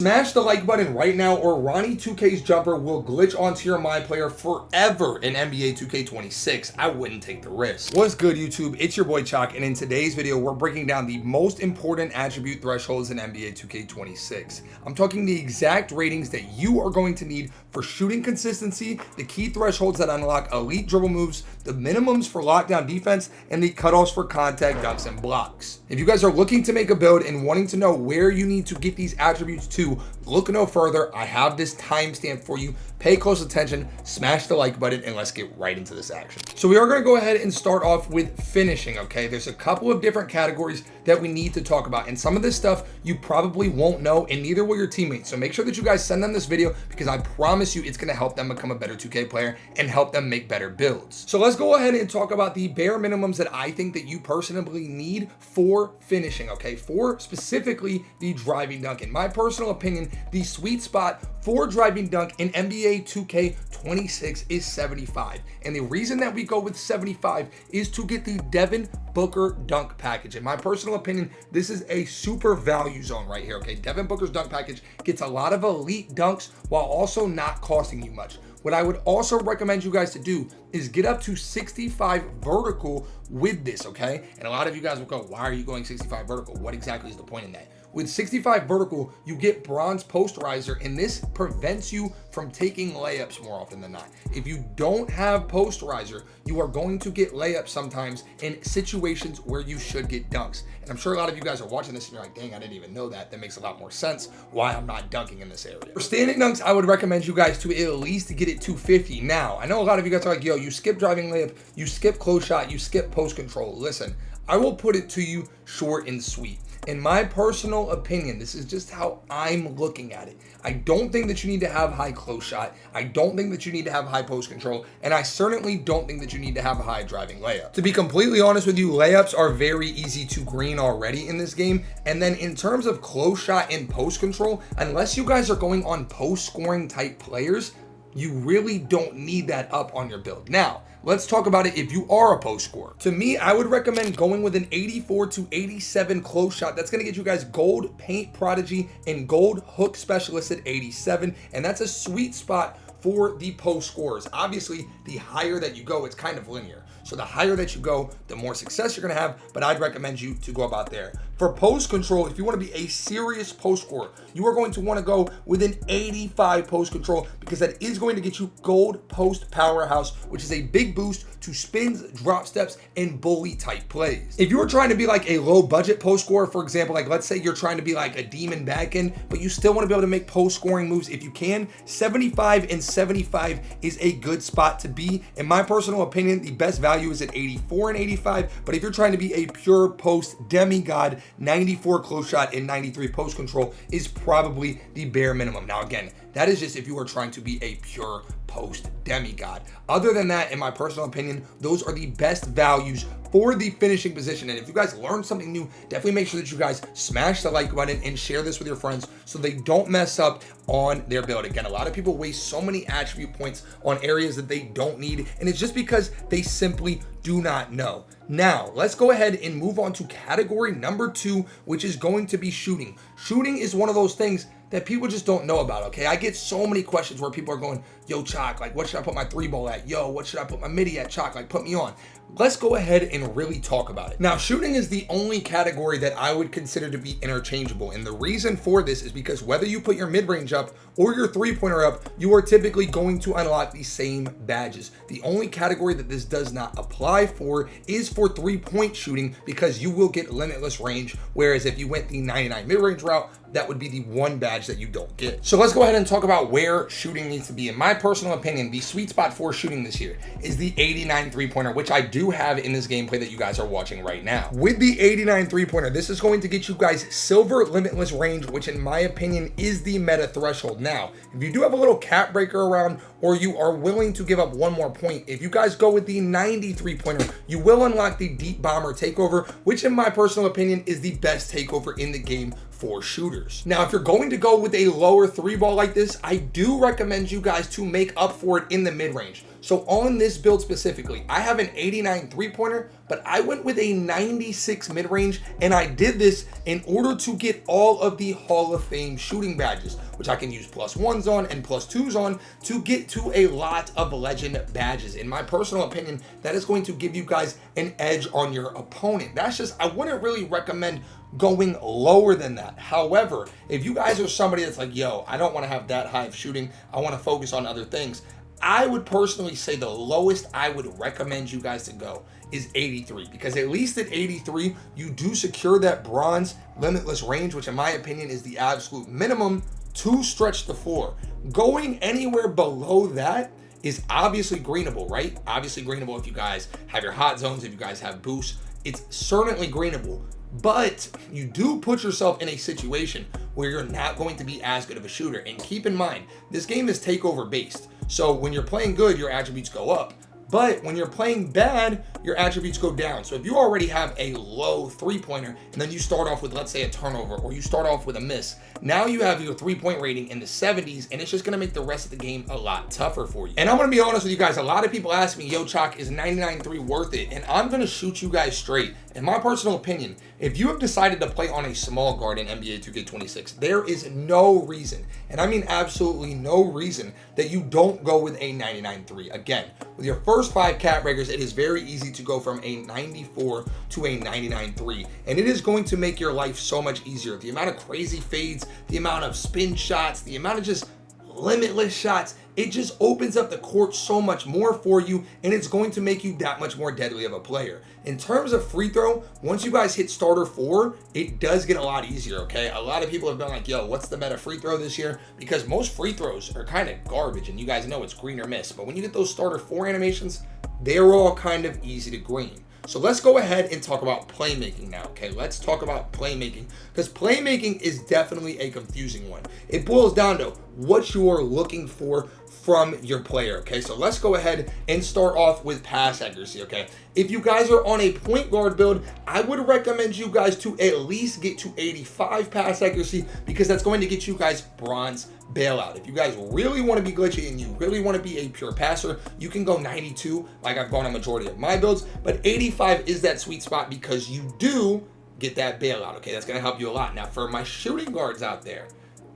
Smash the like button right now or Ronnie 2K's jumper will glitch onto your MyPlayer forever in NBA 2K26. I wouldn't take the risk. What's good, YouTube? It's your boy Choc, and in today's video, we're breaking down the most important attribute thresholds in NBA 2K26. I'm talking the exact ratings that you are going to need for shooting consistency, the key thresholds that unlock elite dribble moves, the minimums for lockdown defense, and the cutoffs for contact dunks and blocks. If you guys are looking to make a build and wanting to know where you need to get these attributes to, look no further. I have this timestamp for you. Pay close attention, smash the like button, and let's get right into this action. So we are going to go ahead and start off with finishing, okay? There's a couple of different categories that we need to talk about, and some of this stuff you probably won't know, and neither will your teammates. So make sure that you guys send them this video, because I promise you it's going to help them become a better 2K player and help them make better builds. So let's go ahead and talk about the bare minimums that I think that you personally need for finishing, okay? For specifically the driving dunk. In my personal opinion, the sweet spot for driving dunk in NBA 2K26 is 75. And the reason that we go with 75 is to get the Devin Booker dunk package. In my personal opinion, this is a super value zone right here, okay? Devin Booker's dunk package gets a lot of elite dunks while also not costing you much. What I would also recommend you guys to do is get up to 65 vertical with this, okay? And a lot of you guys will go, why are you going 65 vertical? What exactly is the point in that? With 65 vertical, you get bronze posterizer, and this prevents you from taking layups more often than not. If you don't have posterizer, you are going to get layups sometimes in situations where you should get dunks. And I'm sure a lot of you guys are watching this and you're like, dang, I didn't even know that. That makes a lot more sense why I'm not dunking in this area. For standing dunks, I would recommend you guys to at least get it 250. Now, I know a lot of you guys are like, yo, you skip driving layup, you skip close shot, you skip post control. Listen, I will put it to you short and sweet. In my personal opinion, this is just how I'm looking at it. I don't think that you need to have high close shot. I don't think that you need to have high post control. And I certainly don't think that you need to have a high driving layup. To be completely honest with you, layups are very easy to green already in this game. And then in terms of close shot and post control, unless you guys are going on post scoring type players, you really don't need that up on your build. Now, let's talk about it if you are a post scorer. To me, I would recommend going with an 84 to 87 close shot. That's going to get you guys gold paint prodigy and gold hook specialist at 87. And that's a sweet spot for the post scorers. Obviously, the higher that you go, it's kind of linear. So the higher that you go, the more success you're gonna have, but I'd recommend you to go about there. For post control, if you wanna be a serious post scorer, you are going to wanna go with an 85 post control, because that is going to get you gold post powerhouse, which is a big boost to spins, drop steps, and bully type plays. If you were trying to be like a low budget post scorer, for example, like let's say you're trying to be like a demon back end, but you still wanna be able to make post scoring moves if you can, 75 and 75 is a good spot to be. In my personal opinion, the best value is at 84 and 85, but if you're trying to be a pure post demigod, 94 close shot and 93 post control is probably the bare minimum. Now again, that is just if you are trying to be a pure post demigod. Other than that, in my personal opinion, those are the best values for the finishing position. And if you guys learned something new, definitely make sure that you guys smash the like button and share this with your friends so they don't mess up on their build. Again, a lot of people waste so many attribute points on areas that they don't need, and it's just because they simply do not know. Now, let's go ahead and move on to category number 2, which is going to be shooting. Shooting is one of those things that people just don't know about, okay? I get so many questions where people are going, yo, Choc, like, what should I put my 3-ball at? Yo, what should I put my midi at, Choc? Like, put me on. Let's go ahead and really talk about it. Now, shooting is the only category that I would consider to be interchangeable. And the reason for this is because whether you put your mid-range up or your three-pointer up, you are typically going to unlock the same badges. The only category that this does not apply for is for three-point shooting, because you will get limitless range. Whereas if you went the 99 mid-range route, that would be the one badge that you don't get. So let's go ahead and talk about where shooting needs to be. In my personal opinion, the sweet spot for shooting this year is the 89 three-pointer, which I do have in this gameplay that you guys are watching right now. With the 89 three-pointer, this is going to get you guys silver limitless range, which in my opinion is the meta threshold. Now, if you do have a little cap breaker around, or you are willing to give up one more point, if you guys go with the 90 three-pointer, you will unlock the deep bomber takeover, which in my personal opinion is the best takeover in the game for shooters. Now, if you're going to go with a lower 3-ball like this, I do recommend you guys to make up for it in the mid-range. So on this build specifically, I have an 89 3-pointer, but I went with a 96 mid-range, and I did this in order to get all of the Hall of Fame shooting badges, which I can use +1s on and +2s on to get to a lot of legend badges. In my personal opinion, that is going to give you guys an edge on your opponent. That's just, I wouldn't really recommend going lower than that. However, if you guys are somebody that's like, yo, I don't want to have that high of shooting, I want to focus on other things, I would personally say the lowest I would recommend you guys to go is 83, because at least at 83, you do secure that bronze limitless range, which in my opinion is the absolute minimum to stretch the floor. Going anywhere below that is obviously greenable, right? Obviously greenable if you guys have your hot zones, if you guys have boosts, it's certainly greenable. But you do put yourself in a situation where you're not going to be as good of a shooter. And keep in mind, this game is takeover based. So when you're playing good, your attributes go up. But when you're playing bad, your attributes go down. So if you already have a low 3-pointer and then you start off with, let's say, a turnover, or you start off with a miss, now you have your 3-point rating in the 70s, and it's just going to make the rest of the game a lot tougher for you. And I'm going to be honest with you guys, a lot of people ask me, yo, Choc, is 99.3 worth it? And I'm going to shoot you guys straight. In my personal opinion, if you have decided to play on a small guard in NBA 2K26, there is no reason, and I mean absolutely no reason, that you don't go with a 99.3. Again, with your first 5 cat breakers, it is very easy to go from a 94 to a 99.3, and it is going to make your life so much easier. The amount of crazy fades, the amount of spin shots, the amount of just limitless shots, it just opens up the court so much more for you, and it's going to make you that much more deadly of a player. In terms of free throw, once you guys hit starter 4, it does get a lot easier, okay? A lot of people have been like, yo, what's the meta free throw this year? Because most free throws are kind of garbage, and you guys know it's green or miss. But when you get those starter 4 animations, they're all kind of easy to green. So let's go ahead and talk about playmaking now, okay? Let's talk about playmaking, because playmaking is definitely a confusing one. It boils down to what you are looking for from your player, okay? So let's go ahead and start off with pass accuracy, okay? If you guys are on a point guard build, I would recommend you guys to at least get to 85 pass accuracy, because that's going to get you guys bronze bailout. If you guys really want to be glitchy and you really want to be a pure passer, you can go 92 like I've gone on majority of my builds, but 85 is that sweet spot because you do get that bailout, okay? That's going to help you a lot. Now, for my shooting guards out there,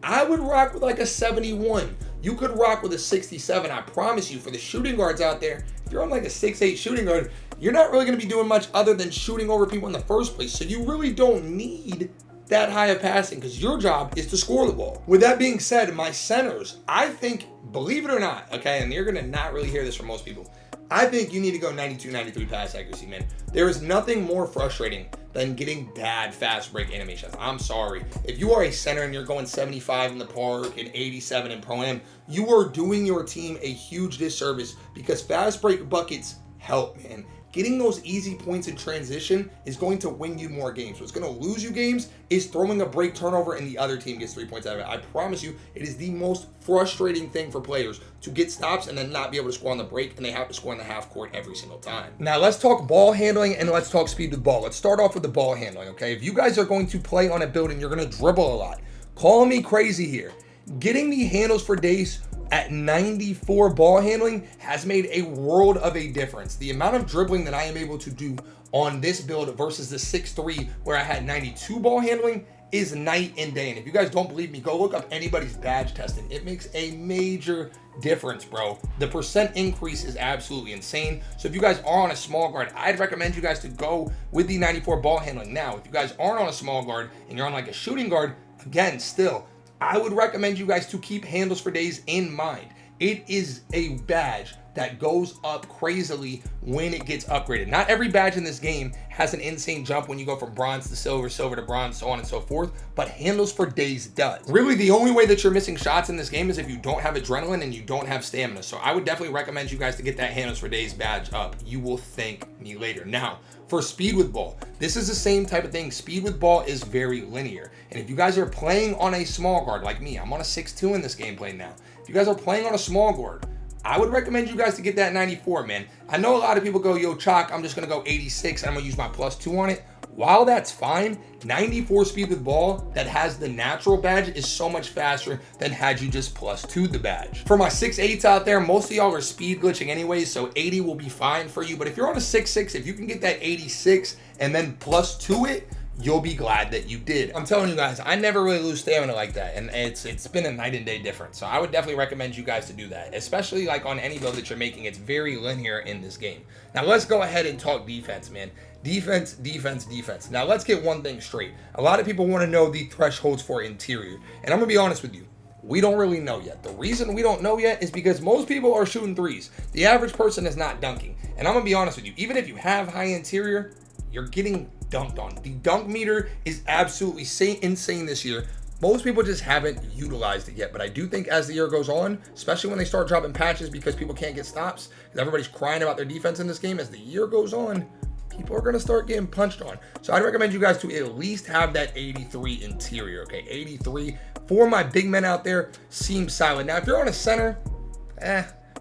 I would rock with like a 71. You could rock with a 67. I promise you, for the shooting guards out there, if you're on like a 6'8 shooting guard, you're not really going to be doing much other than shooting over people in the first place. So you really don't need that high of passing, because your job is to score the ball. With that being said, my centers, I think, believe it or not, okay, and you're going to not really hear this from most people, I think you need to go 92, 93 pass accuracy, man. There is nothing more frustrating than getting bad fast break animations. I'm sorry. If you are a center and you're going 75 in the park and 87 in Pro-Am, you are doing your team a huge disservice, because fast break buckets help, man. Getting those easy points in transition is going to win you more games. What's going to lose you games is throwing a break turnover and the other team gets 3 points out of it. I promise you, it is the most frustrating thing for players to get stops and then not be able to score on the break, and they have to score in the half court every single time. Now let's talk ball handling and let's talk speed with ball. Let's start off with the ball handling, okay? If you guys are going to play on a build and you're going to dribble a lot, call me crazy here. Getting the handles for days at 94 ball handling has made a world of a difference. The amount of dribbling that I am able to do on this build versus the 6'3 where I had 92 ball handling is night and day. And if you guys don't believe me, go look up anybody's badge testing. It makes a major difference, bro. The percent increase is absolutely insane. So if you guys are on a small guard, I'd recommend you guys to go with the 94 ball handling. Now, if you guys aren't on a small guard and you're on like a shooting guard, again, still, I would recommend you guys to keep handles for days in mind. It is a badge that goes up crazily when it gets upgraded. Not every badge in this game has an insane jump when you go from bronze to silver, silver to bronze, so on and so forth, but handles for days does. Really, the only way that you're missing shots in this game is if you don't have adrenaline and you don't have stamina. So I would definitely recommend you guys to get that handles for days badge up. You will thank me later. Now, for speed with ball, this is the same type of thing. Speed with ball is very linear. And if you guys are playing on a small guard like me, I'm on a 6'2 in this gameplay now. If you guys are playing on a small guard, I would recommend you guys to get that 94, man. I know a lot of people go, yo, Choc, I'm just going to go 86 and I'm going to use my +2 on it. While that's fine, 94 speed with ball that has the natural badge is so much faster than had you just +2 the badge. For my 6'8s out there, most of y'all are speed glitching anyways, so 80 will be fine for you. But if you're on a 6'6", if you can get that 86 and then +2 it, you'll be glad that you did. I'm telling you guys, I never really lose stamina like that, and it's been a night and day difference. So I would definitely recommend you guys to do that, especially like on any build that you're making. It's very linear in this game. Now let's go ahead and talk defense, man. Defense, defense, defense. Now let's get one thing straight. A lot of people want to know the thresholds for interior, and I'm gonna be honest with you. We don't really know yet. The reason we don't know yet is because most people are shooting threes. The average person is not dunking. And I'm gonna be honest with you, even if you have high interior, you're getting dunked on. The dunk meter is absolutely insane this year. Most people just haven't utilized it yet, but I do think as the year goes on, especially when they start dropping patches because people can't get stops, because everybody's crying about their defense in this game, as the year goes on, people are going to start getting punched on. So I'd recommend you guys to at least have that 83 interior, okay? 83 for my big men out there seems solid. Now, if you're on a center,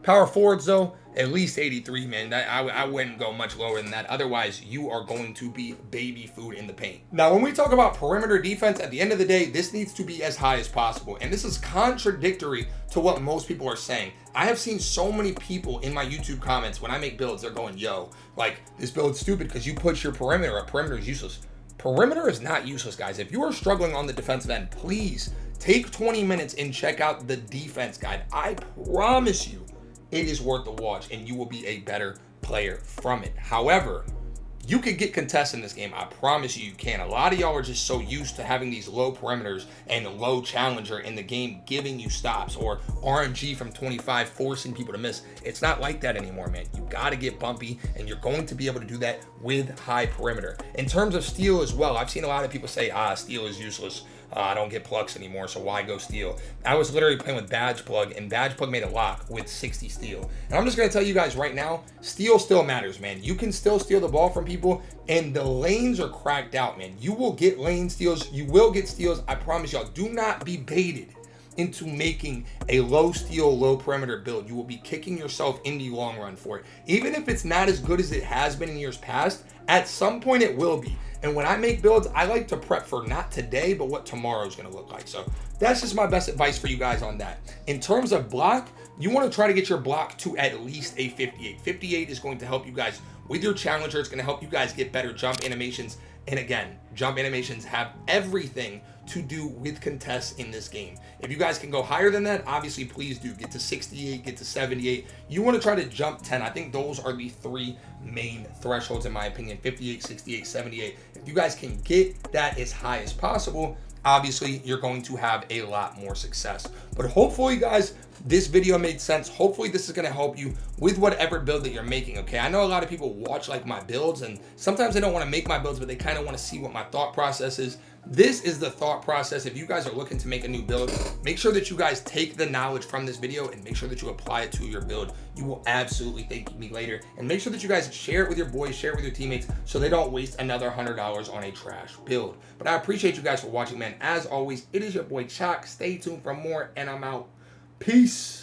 power forwards though, at least 83, man. I wouldn't go much lower than that. Otherwise, you are going to be baby food in the paint. Now, when we talk about perimeter defense, at the end of the day, this needs to be as high as possible. And this is contradictory to what most people are saying. I have seen so many people in my YouTube comments when I make builds, they're going, yo, like, this build's stupid because you put your perimeter up. Perimeter is useless. Perimeter is not useless, guys. If you are struggling on the defensive end, please take 20 minutes and check out the defense guide. I promise you, it is worth the watch and you will be a better player from it. However, you could get contests in this game. I promise you can. A lot of y'all are just so used to having these low perimeters and low challenger in the game giving you stops, or RNG from 25 forcing people to miss. It's not like that anymore, man. You got to get bumpy, and you're going to be able to do that with high perimeter. In terms of steal as well, I've seen a lot of people say, steal is useless. I don't get plugs anymore, so why go steal? I was literally playing with Badge Plug, and Badge Plug made a lock with 60 steal. And I'm just going to tell you guys right now, steal still matters, man. You can still steal the ball from people, and the lanes are cracked out, man. You will get lane steals. You will get steals. I promise y'all. Do not be baited into making a low steal, low perimeter build. You will be kicking yourself in the long run for it. Even if it's not as good as it has been in years past, at some point it will be. And when I make builds, I like to prep for not today, but what tomorrow is going to look like. So that's just my best advice for you guys on that. In terms of block, you want to try to get your block to at least a 58. 58 is going to help you guys with your challenger. It's going to help you guys get better jump animations. And again, jump animations have everything to do with contests in this game. If you guys can go higher than that, obviously please do. Get to 68, get to 78. You want to try to jump 10. I think those are the three main thresholds in my opinion: 58, 68, 78. If you guys can get that as high as possible, obviously you're going to have a lot more success. But hopefully, guys, this video made sense. Hopefully this is going to help you with whatever build that you're making, okay? I know a lot of people watch like my builds, and sometimes they don't want to make my builds, but they kind of want to see what my thought process is. This is the thought process. If you guys are looking to make a new build, make sure that you guys take the knowledge from this video and make sure that you apply it to your build. You will absolutely thank me later. And make sure that you guys share it with your boys, share it with your teammates, so they don't waste another $100 on a trash build. But I appreciate you guys for watching, man. As always, it is your boy Choc. Stay tuned for more, and I'm out. Peace.